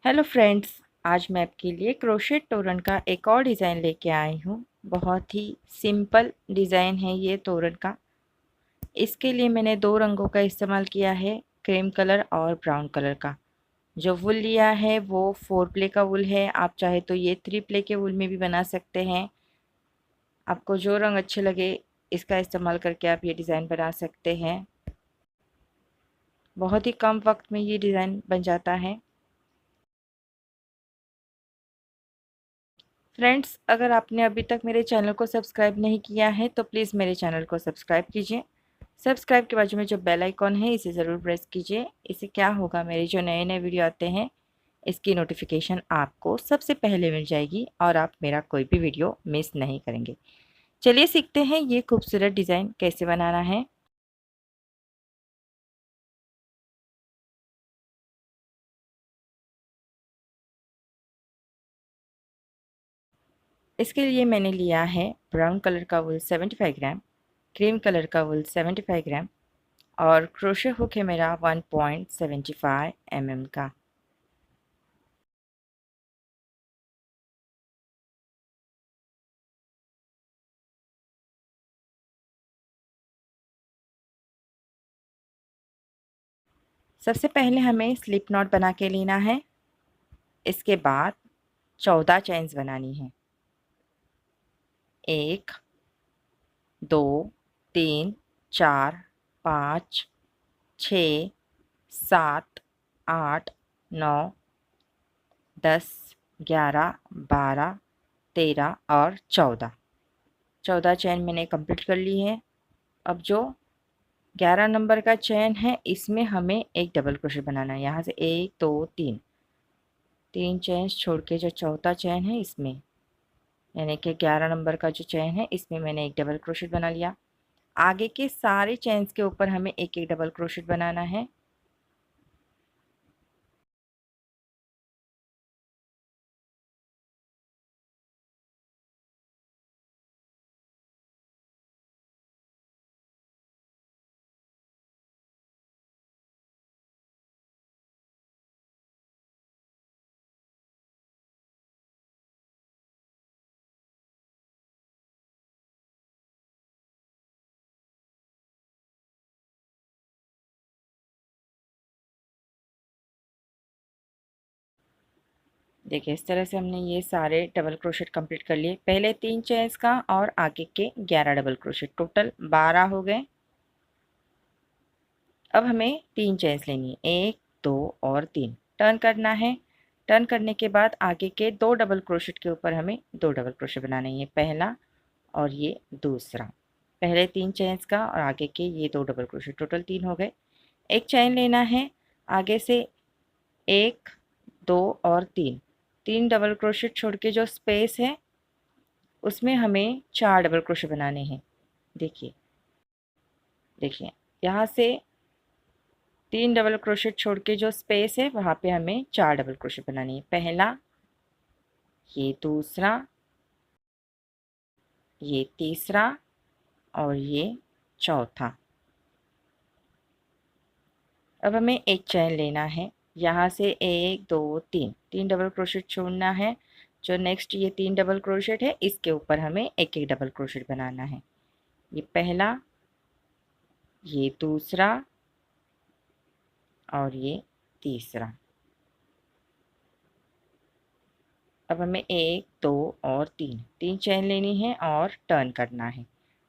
Hello friends, आज मैं आपके लिए क्रोशेट तोरण का एक और डिज़ाइन लेके आई हूँ। बहुत ही सिंपल डिज़ाइन है ये तोरण का। इसके लिए मैंने दो रंगों का इस्तेमाल किया है, क्रीम कलर और ब्राउन कलर का। जो वुल लिया है वो 4 प्ले का वुल है। आप चाहे तो ये 3 प्ले के वुल में भी बना सकते हैं। आपको जो रंग अच्छे लगे इसका इस्तेमाल करके आप ये डिज़ाइन बना सकते हैं। बहुत ही कम वक्त में ये डिज़ाइन बन जाता है। फ्रेंड्स, अगर आपने अभी तक मेरे चैनल को सब्सक्राइब नहीं किया है तो प्लीज़ मेरे चैनल को सब्सक्राइब कीजिए। सब्सक्राइब के बाजू में जो बेल आइकॉन है इसे ज़रूर प्रेस कीजिए। इससे क्या होगा, मेरे जो नए नए वीडियो आते हैं इसकी नोटिफिकेशन आपको सबसे पहले मिल जाएगी और आप मेरा कोई भी वीडियो मिस नहीं करेंगे। चलिए सीखते हैं ये खूबसूरत डिज़ाइन कैसे बनाना है। इसके लिए मैंने लिया है ब्राउन कलर का वुल 75 ग्राम, क्रीम कलर का वुल 75 ग्राम और क्रोशे हुक है मेरा 1.75 mm का। सबसे पहले हमें स्लिप नॉट बना के लेना है। इसके बाद 14 चेन्स बनानी है। 1 2 3 4 5 6 7 8 9 10 11 12 13 और 14 चेन मैंने कंप्लीट कर ली है। अब जो 11 नंबर का चेन है इसमें हमें एक डबल क्रोशेट बनाना है। यहाँ से 1 2 3 तीन चेन छोड़ के जो चौथा चेन है इसमें, यानी कि 11 नंबर का जो चेन है इसमें मैंने एक डबल क्रोशेट बना लिया। आगे के सारे चेन्स के ऊपर हमें एक एक डबल क्रोशेट बनाना है। देखिए, इस तरह से हमने ये सारे डबल क्रोशेट कंप्लीट कर लिए। पहले तीन चेन्स का और आगे के 11 डबल क्रोशेट, टोटल 12 हो गए। अब हमें तीन चेन्स लेनी है, 1 2 और 3। टर्न करना है। टर्न करने के बाद आगे के दो डबल क्रोशेट के ऊपर हमें दो डबल क्रोशेट बनाने हैं, पहला और ये दूसरा। पहले तीन चेन्स का और आगे के ये दो डबल क्रोशेट, टोटल 3 हो गए। एक चेन लेना है, आगे से 1 2 और 3, तीन डबल क्रोशेट छोड़ के जो स्पेस है उसमें हमें 4 डबल क्रोशेट बनाने हैं। देखिए देखिए, यहाँ से तीन डबल क्रोशेट छोड़ के जो स्पेस है वहाँ पे हमें 4 डबल क्रोशेट बनानी है। पहला, ये दूसरा, ये तीसरा और ये चौथा। अब हमें एक चैन लेना है, यहाँ से 1 2 3, तीन डबल क्रोशेट छोड़ना है। जो नेक्स्ट ये तीन डबल क्रोशेट है इसके ऊपर हमें एक एक डबल क्रोशेट बनाना है। ये पहला, ये दूसरा और ये तीसरा। अब हमें 1 2 और 3, तीन चेन लेनी है और टर्न करना है।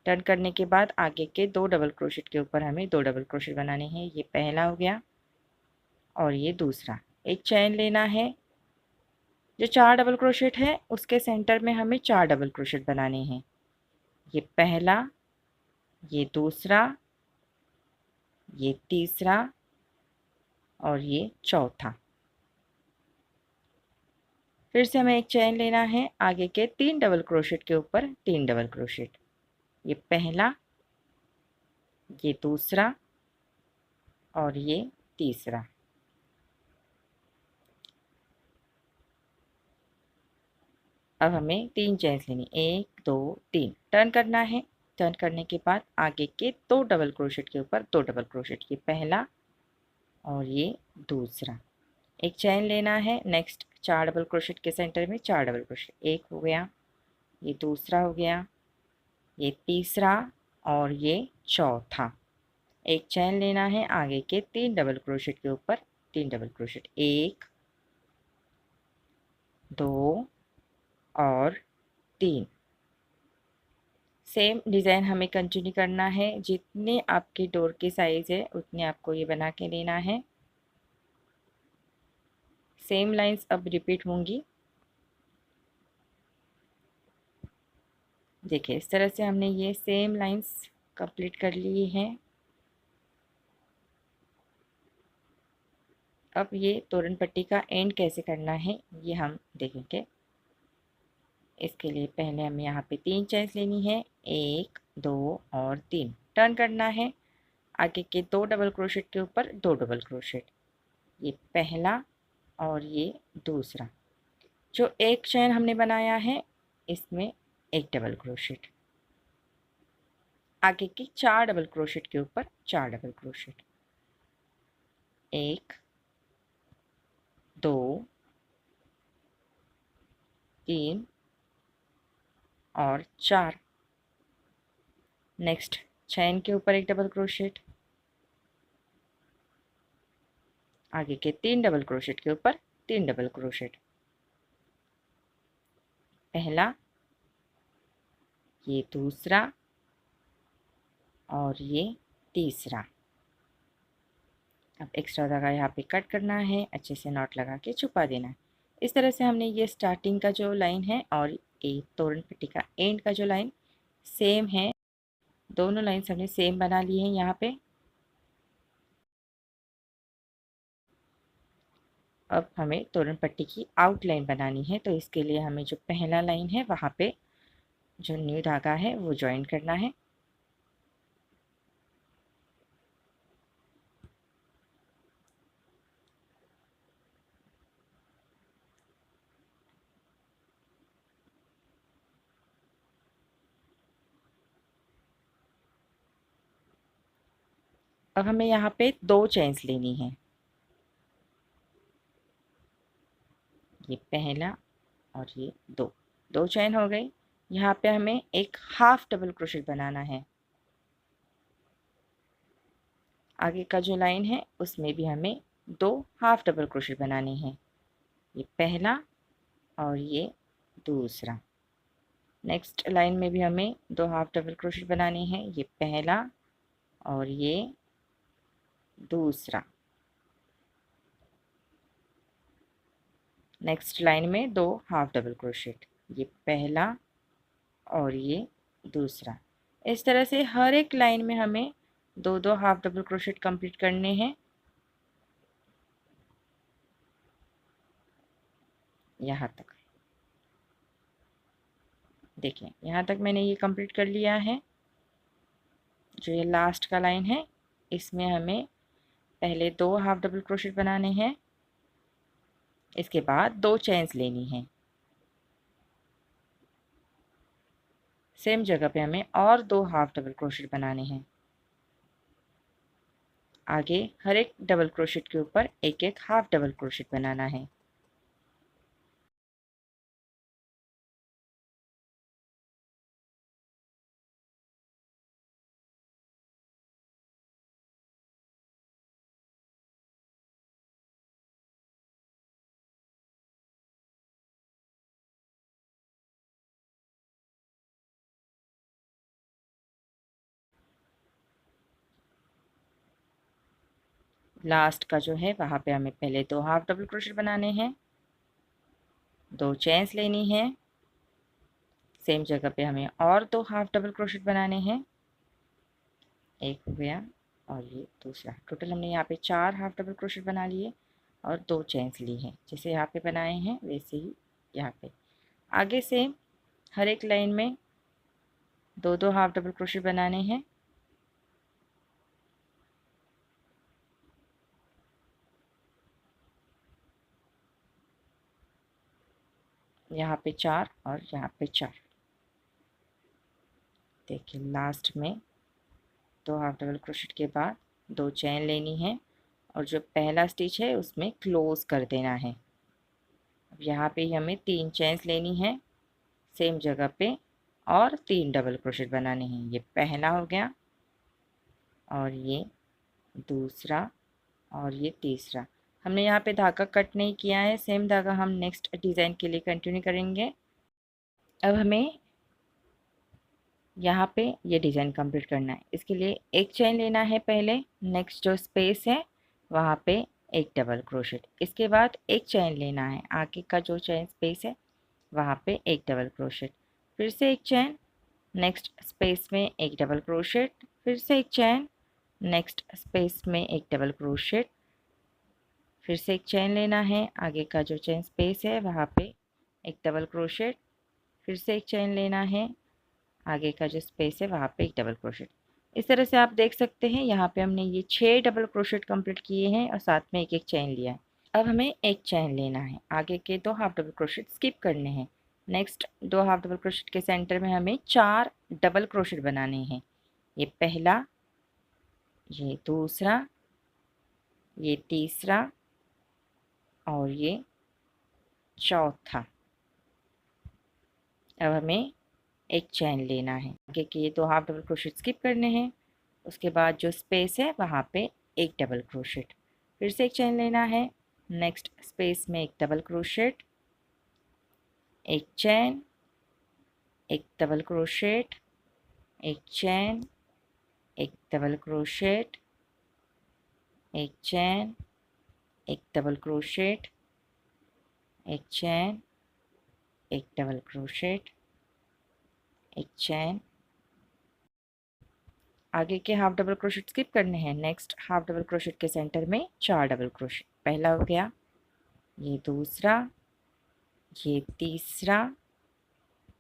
टर्न करने के बाद आगे के दो डबल क्रोशेट के ऊपर हमें दो डबल क्रोशेट बनाने हैं। ये पहला हो गया और ये दूसरा। एक चेन लेना है, जो चार डबल क्रोशेट है उसके सेंटर में हमें चार डबल क्रोशेट बनाने हैं। ये पहला, ये दूसरा, ये तीसरा और ये चौथा। फिर से हमें एक चेन लेना है, आगे के तीन डबल क्रोशेट के ऊपर तीन डबल क्रोशेट। ये पहला, ये दूसरा और ये तीसरा। अब हमें तीन चेन्स लेनी, 1 2 3। टर्न करना है। टर्न करने के बाद आगे के दो डबल क्रोशेट के ऊपर दो डबल क्रोशेट। ये पहला और ये दूसरा। एक चैन लेना है, नेक्स्ट 4 डबल क्रोशेट के सेंटर में 4 डबल क्रोशेट, एक हो गया, ये दूसरा हो गया, ये तीसरा और ये चौथा। एक चैन लेना है, आगे के 3 डबल क्रोशेट के ऊपर 3 डबल क्रोशेट, 1 2 और 3। सेम डिज़ाइन हमें कंटिन्यू करना है, जितने आपके डोर की साइज़ है उतने आपको ये बना के लेना है। सेम लाइंस अब रिपीट होंगी। देखिए इस तरह से हमने ये सेम लाइंस कंप्लीट कर ली हैं। अब ये तोरण पट्टी का एंड कैसे करना है ये हम देखेंगे। इसके लिए पहले हमें यहाँ पे 3 चेन्स लेनी है, 1 2 और 3। टर्न करना है, आगे के 2 डबल क्रोशेट के ऊपर 2 डबल क्रोशेट, ये पहला और ये दूसरा। जो एक चैन हमने बनाया है इसमें एक डबल क्रोशेट, आगे के 4 डबल क्रोशेट के ऊपर 4 डबल क्रोशेट, 1 2 3 और 4। नेक्स्ट चैन के ऊपर एक डबल क्रोशेट, आगे के 3 डबल क्रोशेट के ऊपर 3 डबल क्रोशेट, पहला, ये दूसरा और ये तीसरा। अब एक्स्ट्रा धागा यहाँ पे कट करना है, अच्छे से नॉट लगा के छुपा देना है। इस तरह से हमने ये स्टार्टिंग का जो लाइन है और ये तोरण पट्टी का एंड का जो लाइन सेम है, दोनों लाइन्स हमने सेम बना ली हैं। यहाँ पे अब हमें तोरण पट्टी की आउटलाइन बनानी है, तो इसके लिए हमें जो पहला लाइन है वहाँ पे जो न्यू धागा है वो ज्वाइन करना है। अब हमें यहाँ पे 2 चेन्स लेनी है, ये पहला और ये 2 चेन हो गई। यहाँ पे हमें एक हाफ डबल क्रोशेट बनाना है, आगे का जो लाइन है उसमें भी हमें 2 हाफ डबल क्रोशेट बनाने हैं, ये पहला और ये दूसरा। नेक्स्ट लाइन में भी हमें 2 हाफ डबल क्रोशेट बनाने हैं, ये पहला और ये दूसरा। नेक्स्ट लाइन में 2 हाफ डबल क्रोशेट, ये पहला और ये दूसरा। इस तरह से हर एक लाइन में हमें 2 हाफ डबल क्रोशेट कंप्लीट करने हैं। यहाँ तक देखिए, यहाँ तक मैंने ये कंप्लीट कर लिया है। जो ये लास्ट का लाइन है इसमें हमें पहले 2 हाफ डबल क्रोशेट बनाने हैं, इसके बाद 2 चेन्स लेनी है, सेम जगह पे हमें और 2 हाफ डबल क्रोशेट बनाने हैं। आगे हर एक डबल क्रोशेट के ऊपर एक एक हाफ डबल क्रोशेट बनाना है। लास्ट का जो है वहाँ पे हमें पहले 2 हाफ डबल क्रोशेट बनाने हैं, 2 चेन्स लेनी है, सेम जगह पे हमें और 2 हाफ डबल क्रोशेट बनाने हैं, एक हो गया और ये दूसरा। टोटल हमने यहाँ पे 4 हाफ डबल क्रोशेट बना लिए और 2 चेन्स ली हैं, जैसे यहाँ पे बनाए हैं वैसे ही यहाँ पे। आगे से हर एक लाइन में 2 हाफ डबल क्रोशेट बनाने हैं, यहाँ पे 4 और यहाँ पे 4। देखिए लास्ट में 2 हाफ डबल क्रोशेट के बाद 2 चेन लेनी है और जो पहला स्टिच है उसमें क्लोज कर देना है। अब यहाँ पे हमें 3 चेन्स लेनी है सेम जगह पे और 3 डबल क्रोशेट बनाने हैं। ये पहला हो गया और ये दूसरा और ये तीसरा। हमने यहाँ पे धागा कट नहीं किया है, सेम धागा हम नेक्स्ट डिज़ाइन के लिए कंटिन्यू करेंगे। अब हमें यहाँ पे ये डिज़ाइन कंप्लीट करना है। इसके लिए एक चेन लेना है पहले, नेक्स्ट जो स्पेस है वहाँ पे एक डबल क्रोशेट, इसके बाद एक चेन लेना है, आगे का जो चेन स्पेस है वहाँ पे एक डबल क्रोशेट, फिर से एक चेन, नेक्स्ट स्पेस में एक डबल क्रोशेट, फिर से एक चेन, नेक्स्ट स्पेस में एक डबल क्रोशेट, फिर से एक चेन लेना है, आगे का जो चेन स्पेस है वहाँ पे एक डबल क्रोशेट, फिर से एक चेन लेना है, आगे का जो स्पेस है वहाँ पे एक डबल क्रोशेट। इस तरह से आप देख सकते हैं यहाँ पे हमने ये 6 डबल क्रोशेट कंप्लीट किए हैं और साथ में एक एक चेन लिया है। अब हमें एक चेन लेना है, आगे के 2 हाफ डबल क्रोशेट स्किप करने हैं। नेक्स्ट 2 हाफ डबल क्रोशेट के सेंटर में हमें 4 डबल क्रोशेट बनाने हैं। ये पहला, ये दूसरा, ये तीसरा और ये चौथा। अब हमें एक चेन लेना है, आगे के ये 2 हाफ डबल क्रोशेट स्किप करने हैं, उसके बाद जो स्पेस है वहाँ पे एक डबल क्रोशेट, फिर से एक चेन लेना है, नेक्स्ट स्पेस में एक डबल क्रोशेट, एक चेन, एक डबल क्रोशेट, एक चेन, एक डबल क्रोशेट, एक चेन, एक डबल क्रोशेट, एक चेन, एक डबल क्रोशेट, एक चेन, आगे के हाफ डबल क्रोशेट स्किप करने हैं। नेक्स्ट हाफ डबल क्रोशेट के सेंटर में 4 डबल क्रोशेट, पहला हो गया, ये दूसरा, ये तीसरा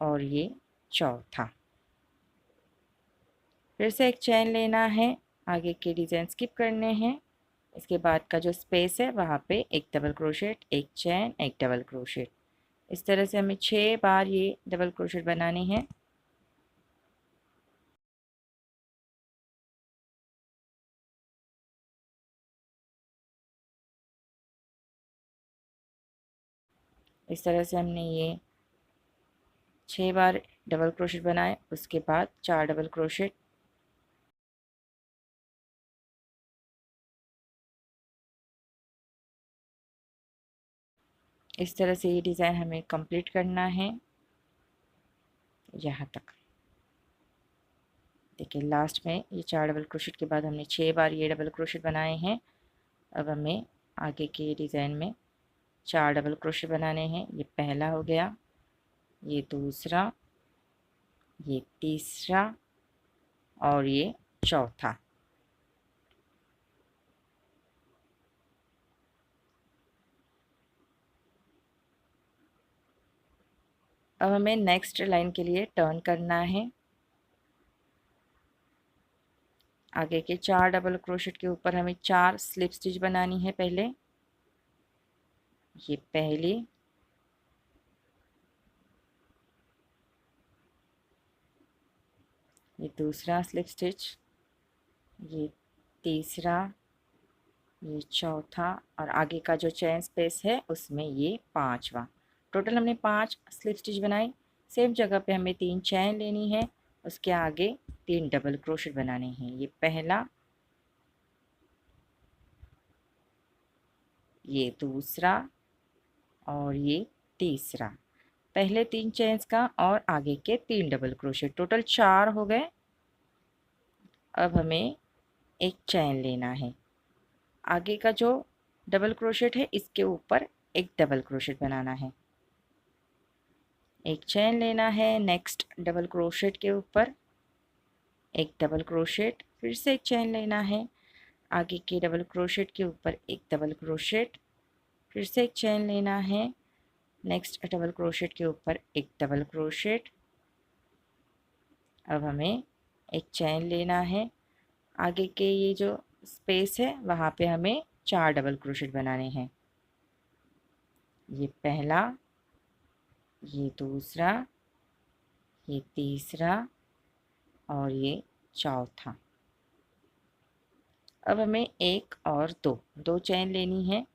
और ये चौथा। फिर से एक चेन लेना है, आगे के डिज़ाइन स्किप करने हैं, इसके बाद का जो स्पेस है वहाँ पे एक डबल क्रोशेट, एक चेन, एक डबल क्रोशेट। इस तरह से हमें 6 बार ये डबल क्रोशेट बनाने हैं। इस तरह से हमने ये 6 बार डबल क्रोशेट बनाए, उसके बाद 4 डबल क्रोशेट, इस तरह से ये डिज़ाइन हमें कंप्लीट करना है यहाँ तक। देखिए लास्ट में ये 4 डबल क्रोशेट के बाद हमने 6 बार ये डबल क्रोशेट बनाए हैं। अब हमें आगे के डिज़ाइन में 4 डबल क्रोशेट बनाने हैं। ये पहला हो गया, ये दूसरा, ये तीसरा और ये चौथा। अब हमें नेक्स्ट लाइन के लिए टर्न करना है। आगे के 4 डबल क्रोशेट के ऊपर हमें 4 स्लिप स्टिच बनानी है। पहले ये पहली, ये दूसरा स्लिप स्टिच, ये तीसरा, ये चौथा और आगे का जो चेन स्पेस है उसमें ये पांचवा। टोटल हमने 5 स्लिप स्टिच बनाई। सेम जगह पे हमें 3 चेन लेनी है, उसके आगे 3 डबल क्रोशेट बनाने हैं। ये पहला, ये दूसरा और ये तीसरा। पहले 3 चेन्स का और आगे के 3 डबल क्रोशेट, टोटल 4 हो गए। अब हमें एक चेन लेना है, आगे का जो डबल क्रोशेट है इसके ऊपर एक डबल क्रोशेट बनाना है, एक चेन लेना है, नेक्स्ट डबल क्रोशेट के ऊपर एक डबल क्रोशेट, फिर से एक चेन लेना है, आगे के डबल क्रोशेट के ऊपर एक डबल क्रोशेट, फिर से एक चेन लेना है, नेक्स्ट डबल क्रोशेट के ऊपर एक डबल क्रोशेट। अब हमें एक चेन लेना है, आगे के ये जो स्पेस है वहाँ पे हमें 4 डबल क्रोशेट बनाने हैं। ये पहला, ये दूसरा, ये तीसरा और ये चौथा। अब हमें एक और दो चेन लेनी है।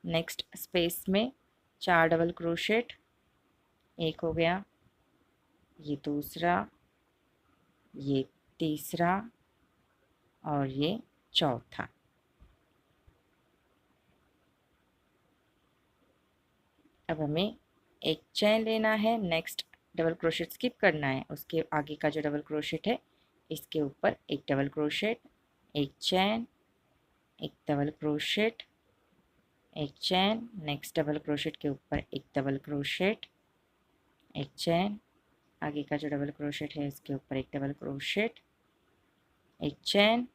नेक्स्ट स्पेस में 4 डबल क्रोशेट, एक हो गया, ये दूसरा, ये तीसरा और ये चौथा। अब हमें एक चेन लेना है, नेक्स्ट डबल क्रोशेट स्किप करना है, उसके आगे का जो डबल क्रोशेट है इसके ऊपर एक डबल क्रोशेट, एक चेन, एक डबल क्रोशेट, एक चेन, नेक्स्ट डबल क्रोशेट के ऊपर एक डबल क्रोशेट, एक चेन, आगे का जो डबल क्रोशेट है इसके ऊपर एक डबल क्रोशेट, एक chain,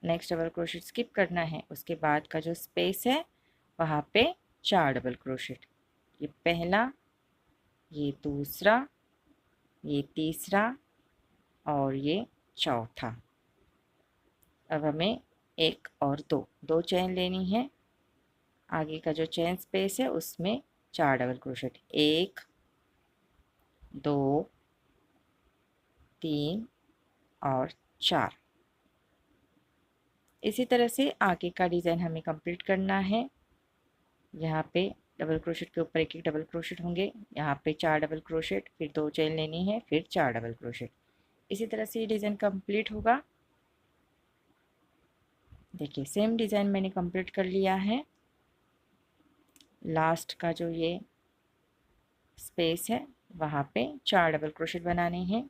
next double crochet skip करना है, उसके बाद का जो स्पेस है वहाँ पे 4 डबल क्रोशेट। ये पहला, ये दूसरा, ये तीसरा और ये चौथा। अब हमें एक और दो चेन लेनी है। आगे का जो चेन स्पेस है उसमें 4 डबल क्रोशेट, 1 2 3 और 4। इसी तरह से आगे का डिज़ाइन हमें कंप्लीट करना है। यहाँ पे डबल क्रोशेट के ऊपर एक एक डबल क्रोशेट होंगे, यहाँ पे 4 डबल क्रोशेट, फिर 2 चेन लेनी है, फिर 4 डबल क्रोशेट। इसी तरह से ये डिज़ाइन कंप्लीट होगा। देखिए सेम डिज़ाइन मैंने कंप्लीट कर लिया है। लास्ट का जो ये स्पेस है वहाँ पे 4 डबल क्रोशेट बनाने हैं।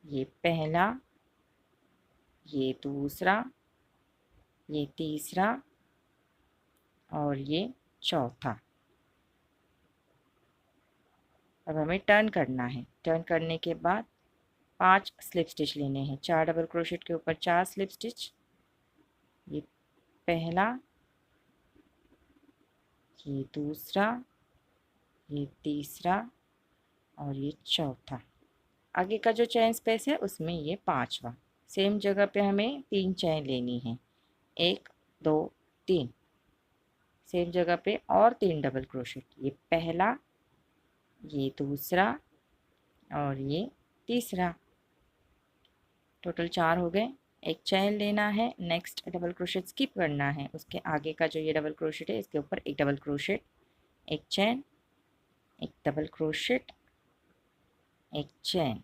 ये पहला, ये दूसरा, ये तीसरा और ये चौथा। अब हमें टर्न करना है। टर्न करने के बाद 5 स्लिप स्टिच लेने हैं। 4 डबल क्रोशेट के ऊपर 4 स्लिप स्टिच। ये पहला, ये दूसरा, ये तीसरा और ये चौथा। आगे का जो चेन स्पेस है उसमें ये 5वां। सेम जगह पे हमें 3 चेन लेनी है, 1 2 3। सेम जगह पे और 3 डबल क्रोशेट। ये पहला, ये दूसरा और ये तीसरा। टोटल 4 हो गए। एक चेन लेना है, नेक्स्ट डबल क्रोशेट स्किप करना है, उसके आगे का जो ये डबल क्रोशेट है इसके ऊपर एक डबल क्रोशेट, एक चेन, एक डबल क्रोशेट, एक chain,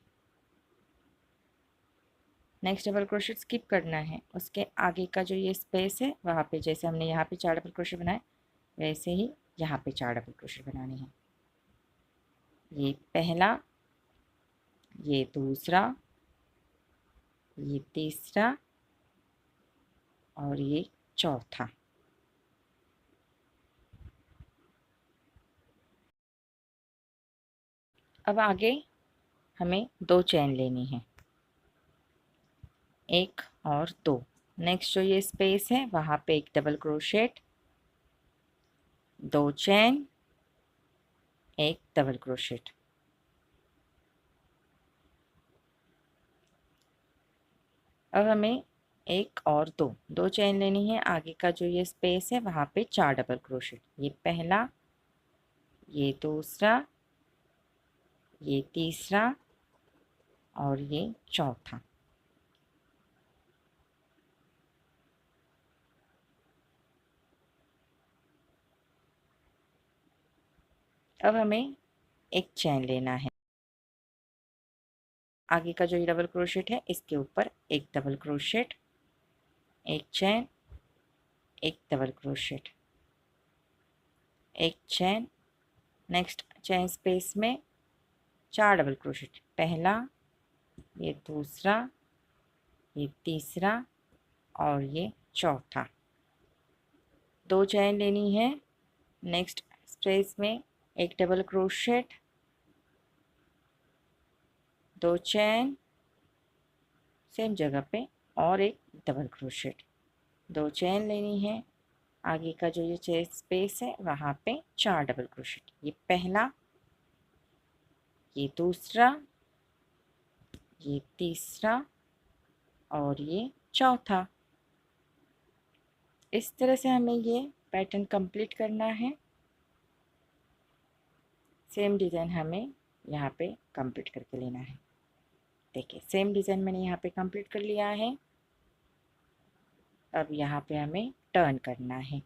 next double crochet skip करना है, उसके आगे का जो ये स्पेस है वहाँ पे जैसे हमने यहाँ पे 4 डबल क्रोशेट बनाए वैसे ही यहाँ पे 4 डबल क्रोशेट बनाने हैं। ये पहला, ये दूसरा, ये तीसरा और ये चौथा। अब आगे हमें 2 चेन लेनी है, 1 और 2। नेक्स्ट जो ये स्पेस है वहाँ पे एक डबल क्रोशेट, 2 चेन, एक डबल क्रोशेट। अब हमें एक और दो चेन लेनी है। आगे का जो ये स्पेस है वहाँ पे 4 डबल क्रोशेट। ये पहला, ये दूसरा, ये तीसरा और ये चौथा। अब हमें एक चेन लेना है। आगे का जो ये डबल क्रोशेट है इसके ऊपर एक डबल क्रोशेट, एक चेन, एक डबल क्रोशेट, एक चेन, नेक्स्ट चेन स्पेस में 4 डबल क्रोशेट। पहला, ये दूसरा, ये तीसरा और ये चौथा। 2 चेन लेनी है। नेक्स्ट स्पेस में एक डबल क्रोशेट, 2 चेन सेम जगह पे और एक डबल क्रोशेट। 2 चेन लेनी है। आगे का जो ये चेन स्पेस है वहाँ पे 4 डबल क्रोशेट। ये पहला, ये दूसरा, ये तीसरा और ये चौथा। इस तरह से हमें ये पैटर्न कंप्लीट करना है। सेम डिज़ाइन हमें यहाँ पे कंप्लीट करके लेना है। देखिए सेम डिज़ाइन मैंने यहाँ पे कंप्लीट कर लिया है। अब यहाँ पे हमें टर्न करना है।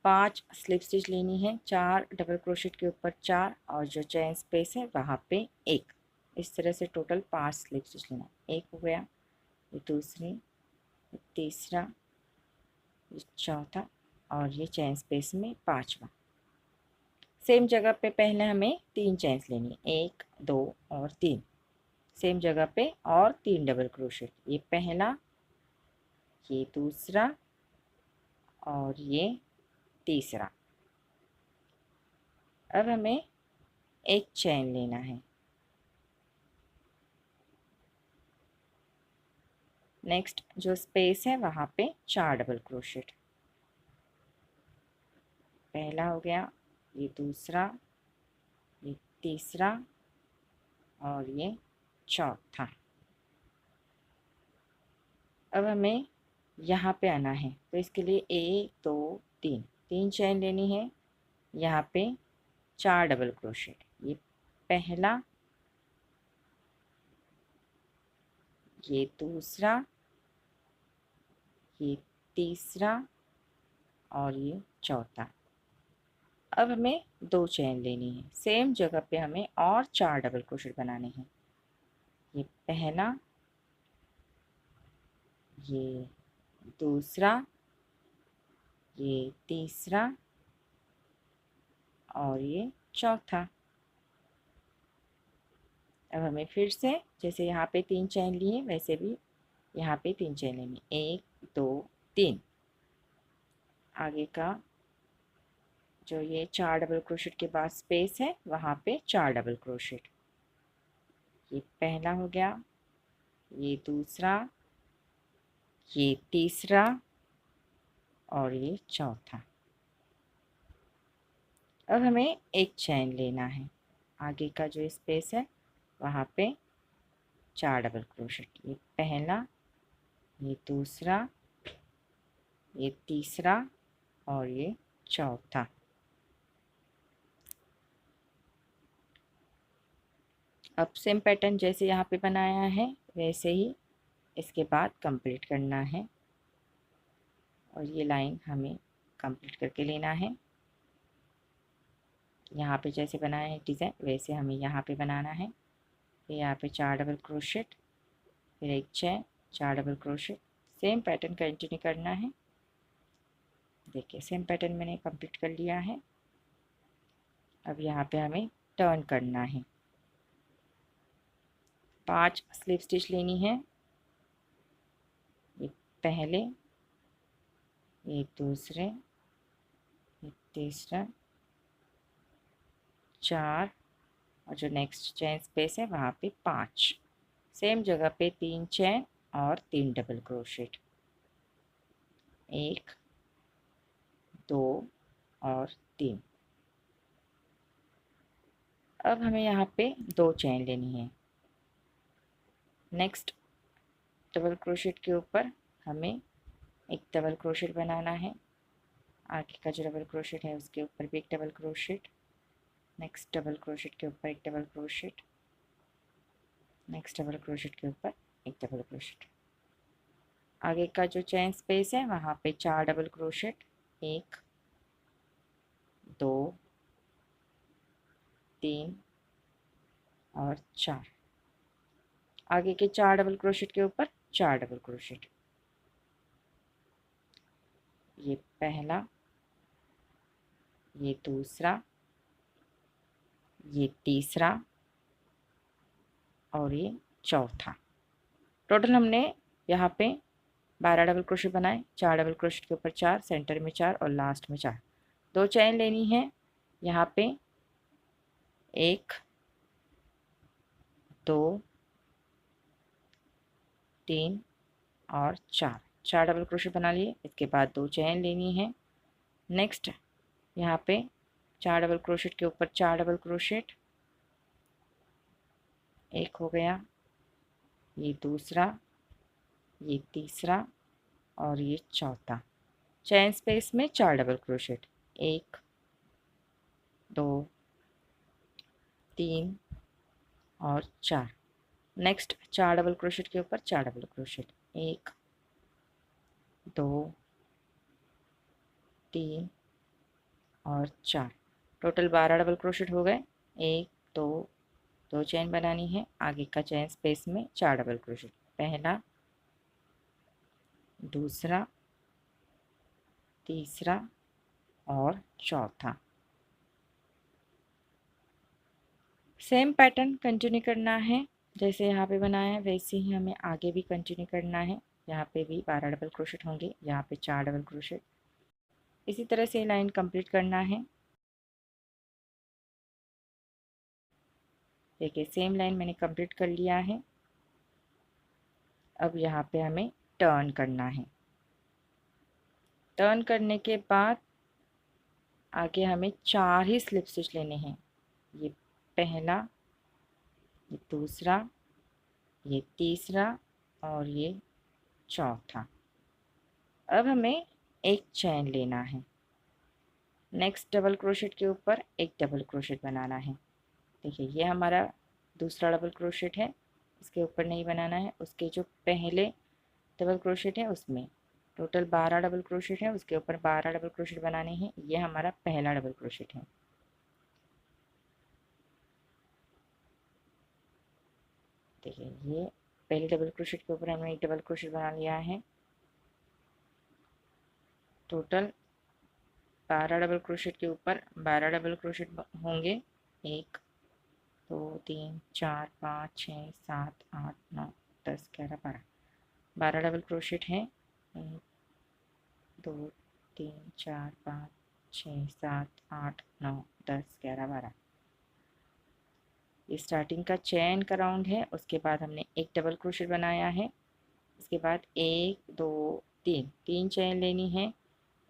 पांच स्लिप स्टिच लेनी है, 4 डबल क्रोशेट के ऊपर 4 और जो चेन स्पेस है वहाँ पे 1। इस तरह से टोटल 5 स्लिप स्टिच लेना। एक हो गया, ये दूसरी, ये तीसरा, ये चौथा और ये चेन स्पेस में 5वां। सेम जगह पे पहले हमें 3 चेन्स लेनी है, 1 2 और 3। सेम जगह पे और 3 डबल क्रोशेट, ये पहला, ये दूसरा और ये तीसरा। अब हमें एक चेन लेना है। नेक्स्ट जो स्पेस है वहाँ पे 4 डबल क्रोशेट। पहला हो गया, ये दूसरा, ये तीसरा और ये चौथा। अब हमें यहाँ पे आना है, तो इसके लिए 1 2 3 चेन लेनी है। यहाँ पे 4 डबल क्रोशेट, ये पहला, ये दूसरा, ये तीसरा और ये चौथा। अब हमें 2 चेन लेनी है, सेम जगह पे हमें और 4 डबल क्रोशेट बनाने हैं। ये पहला, ये दूसरा, ये तीसरा और ये चौथा। अब हमें फिर से जैसे यहाँ पे 3 चेन लिए वैसे भी यहाँ पे 3 चेन लेनी, 1 2 3। आगे का जो ये 4 डबल क्रोशेट के बाद स्पेस है वहाँ पे 4 डबल क्रोशेट। ये पहला हो गया, ये दूसरा, ये तीसरा और ये चौथा। अब हमें एक चेन लेना है, आगे का जो स्पेस है वहाँ पे 4 डबल क्रोशेट। ये पहला, ये दूसरा, ये तीसरा और ये चौथा। अब सेम पैटर्न जैसे यहाँ पे बनाया है वैसे ही इसके बाद कंप्लीट करना है और ये लाइन हमें कंप्लीट करके लेना है। यहाँ पे जैसे बनाया है डिज़ाइन वैसे हमें यहाँ पे बनाना है। फिर यहाँ पे 4 डबल क्रोशेट, फिर एक chain, 4 double crochet, same pattern continue करना है। देखिए सेम पैटर्न मैंने कंप्लीट कर लिया है। अब यहाँ पे हमें टर्न करना है। 5 स्लिप स्टिच लेनी है, ये पहले, ये दूसरे, ये तीसरा, 4 और जो नेक्स्ट चेन स्पेस है वहाँ पे 5। सेम जगह पे 3 चेन और 3 डबल क्रोशेट, 1 2 और 3। अब हमें यहाँ पे 2 चेन लेनी है। नेक्स्ट डबल क्रोशेट के ऊपर हमें एक डबल क्रोशेट बनाना है। आगे का जो डबल क्रोशेट है उसके ऊपर भी एक double crochet, next double crochet के ऊपर एक double crochet, next double crochet के ऊपर एक डबल क्रोशेट। आगे का जो चेन स्पेस है वहाँ पे 4 डबल क्रोशेट, 1 2 3 और 4। आगे के 4 डबल क्रोशेट के ऊपर 4 डबल क्रोशेट, ये पहला, ये दूसरा, ये तीसरा और ये चौथा। टोटल हमने यहाँ पे 12 डबल क्रोशेट बनाए, 4 डबल क्रोशेट के ऊपर 4, सेंटर में 4 और लास्ट में 4। 2 चेन लेनी है, यहाँ पे 1 2 3 और 4 डबल क्रोशेट बना लिए। इसके बाद 2 चेन लेनी है। नेक्स्ट यहाँ पे 4 डबल क्रोशेट के ऊपर 4 डबल क्रोशेट, एक हो गया, ये दूसरा, ये तीसरा और ये चौथा। चेन स्पेस में 4 डबल क्रोशेट, 1 2 3 और 4। नेक्स्ट 4 डबल क्रोशेट के ऊपर 4 डबल क्रोशेट, 1 2 3 और 4, टोटल 12 डबल क्रोशेट हो गए। 1 2 2 चेन बनानी है, आगे का चेन स्पेस में 4 डबल क्रोशेट, पहला, दूसरा, तीसरा और चौथा। सेम पैटर्न कंटिन्यू करना है, जैसे यहाँ पे बनाया है वैसे ही हमें आगे भी कंटिन्यू करना है। यहाँ पे भी 12 डबल क्रोशेट होंगे, यहाँ पे 4 डबल क्रोशेट, इसी तरह से लाइन कंप्लीट करना है। देखिए सेम लाइन मैंने कंप्लीट कर लिया है। अब यहाँ पे हमें टर्न करना है। टर्न करने के बाद आगे हमें 4 ही स्लिप स्टिच लेने हैं। ये पहला, ये दूसरा, ये तीसरा और ये चौथा। अब हमें एक चैन लेना है, नेक्स्ट डबल क्रोशेट के ऊपर एक डबल क्रोशेट बनाना है। देखिए ये हमारा दूसरा डबल क्रोशेट है, इसके ऊपर नहीं बनाना है, उसके जो पहले डबल क्रोशेट है उसमें टोटल 12 डबल क्रोशेट है, उसके ऊपर 12 डबल क्रोशेट बनाने हैं। ये हमारा पहला डबल क्रोशेट है। देखिए ये पहले डबल क्रोशेट के ऊपर हमने एक डबल क्रोशेट बना लिया है। टोटल 12 डबल क्रोशेट के ऊपर 12 डबल क्रोशेट होंगे। 1 2 3 4 5 6 7 8 9 10 11 12, 12 डबल क्रोशेट हैं। 1 2 3 4 5 6 7 8 9 10 11 12, ये स्टार्टिंग का चेन का राउंड है। उसके बाद हमने एक डबल क्रोशेट बनाया है, उसके बाद 1 2 3 3 चेन लेनी है।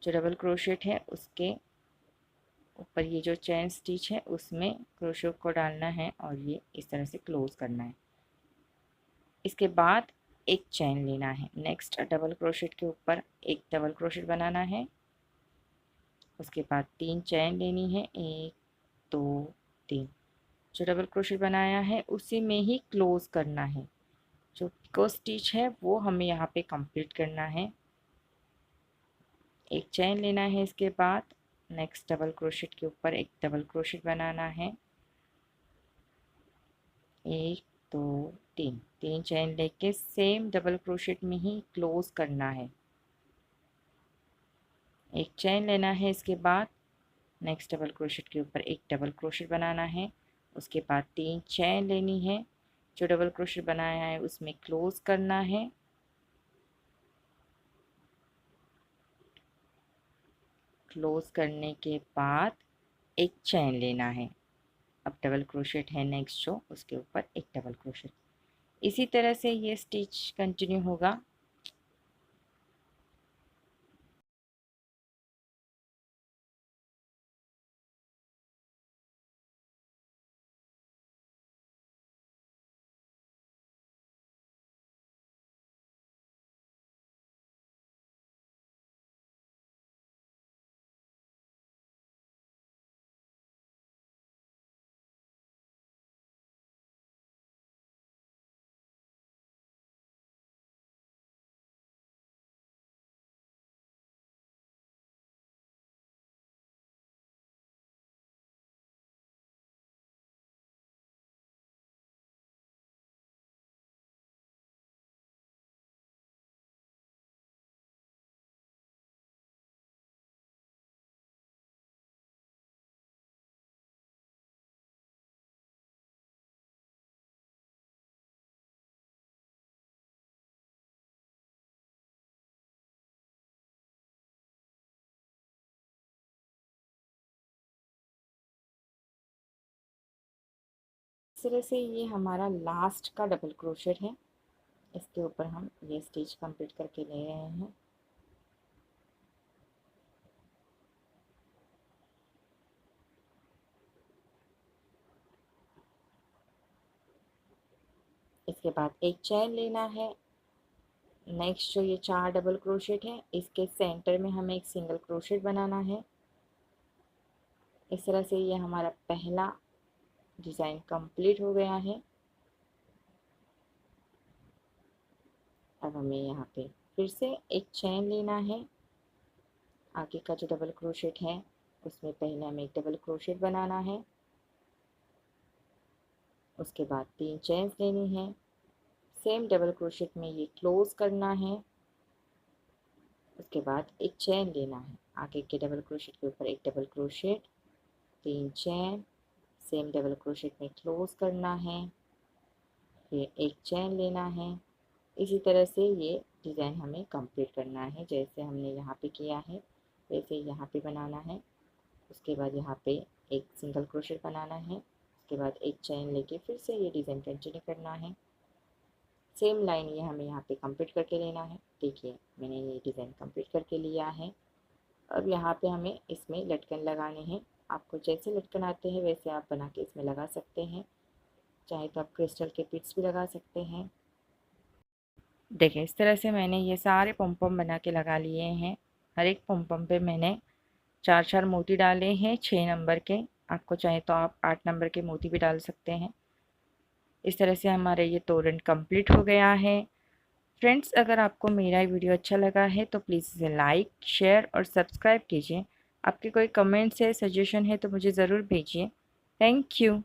जो डबल क्रोशेट है उसके ऊपर ये जो चेन स्टिच है उसमें क्रोशेट को डालना है और ये इस तरह से क्लोज करना है। इसके बाद एक चेन लेना है, नेक्स्ट डबल क्रोशेट के ऊपर एक डबल क्रोशेट बनाना है। उसके बाद 3 चेन लेनी है, 1 2 3। जो डबल क्रोशेट बनाया है उसी में ही क्लोज करना है। जो पिको स्टिच है वो हमें यहाँ पे कंप्लीट करना है। एक चेन लेना है, इसके बाद नेक्स्ट डबल क्रोशेट के ऊपर एक डबल क्रोशेट बनाना है। 1 2 3, 3 चेन लेके सेम डबल क्रोशेट में ही क्लोज करना है। एक चेन लेना है, इसके बाद नेक्स्ट डबल क्रोशेट के ऊपर एक डबल क्रोशेट बनाना है। उसके बाद 3 चेन लेनी है, जो डबल क्रोशेट बनाया है उसमें क्लोज करना है। क्लोज करने के बाद एक चेन लेना है। अब डबल क्रोशेट है नेक्स्ट जो, उसके ऊपर एक डबल क्रोशेट। इसी तरह से ये स्टिच कंटिन्यू होगा। इस तरह से ये हमारा लास्ट का डबल क्रोशेट है, इसके ऊपर हम ये स्टिच कंप्लीट करके ले रहे हैं। इसके बाद एक चेन लेना है, नेक्स्ट जो ये 4 डबल क्रोशेट है इसके सेंटर में हमें एक सिंगल क्रोशेट बनाना है। इस तरह से ये हमारा पहला डिज़ाइन कंप्लीट हो गया है। अब हमें यहाँ पे फिर से एक चेन लेना है। आगे का जो डबल क्रोशेट है उसमें पहले हमें एक डबल क्रोशेट बनाना है, उसके बाद 3 चेन्स लेनी है। सेम डबल क्रोशेट में ये क्लोज करना है, उसके बाद एक चेन लेना है। आगे के डबल क्रोशेट के ऊपर एक double crochet, 3 chain, same double crochet में क्लोज करना है, फिर एक चेन लेना है। इसी तरह से ये डिज़ाइन हमें कंप्लीट करना है। जैसे हमने यहाँ पे किया है वैसे यहाँ पे बनाना है। उसके बाद यहाँ पे एक सिंगल क्रोशेट बनाना है, उसके बाद एक चेन लेके फिर से ये डिज़ाइन कंटिन्यू करना है। सेम लाइन ये हमें यहाँ पे कंप्लीट करके लेना है। देखिए मैंने ये डिज़ाइन कंप्लीट करके लिया है। अब यहाँ पे हमें इसमें लटकन लगाने हैं। आपको जैसे लटकन आते हैं वैसे आप बना के इसमें लगा सकते हैं, चाहे तो आप क्रिस्टल के पिट्स भी लगा सकते हैं। देखिए इस तरह से मैंने ये सारे पॉम बना के लगा लिए हैं। हर एक पॉम पे मैंने 4-4 मोती डाले हैं 6 नंबर के। आपको चाहे तो आप 8 नंबर के मोती भी डाल सकते हैं। इस तरह से हमारा ये तोरण कंप्लीट हो गया है। फ्रेंड्स, अगर आपको मेरा वीडियो अच्छा लगा है तो प्लीज़ इसे लाइक, शेयर और सब्सक्राइब कीजिए। आपके कोई कमेंट्स है, सजेशन है तो मुझे ज़रूर भेजिए। Thank you.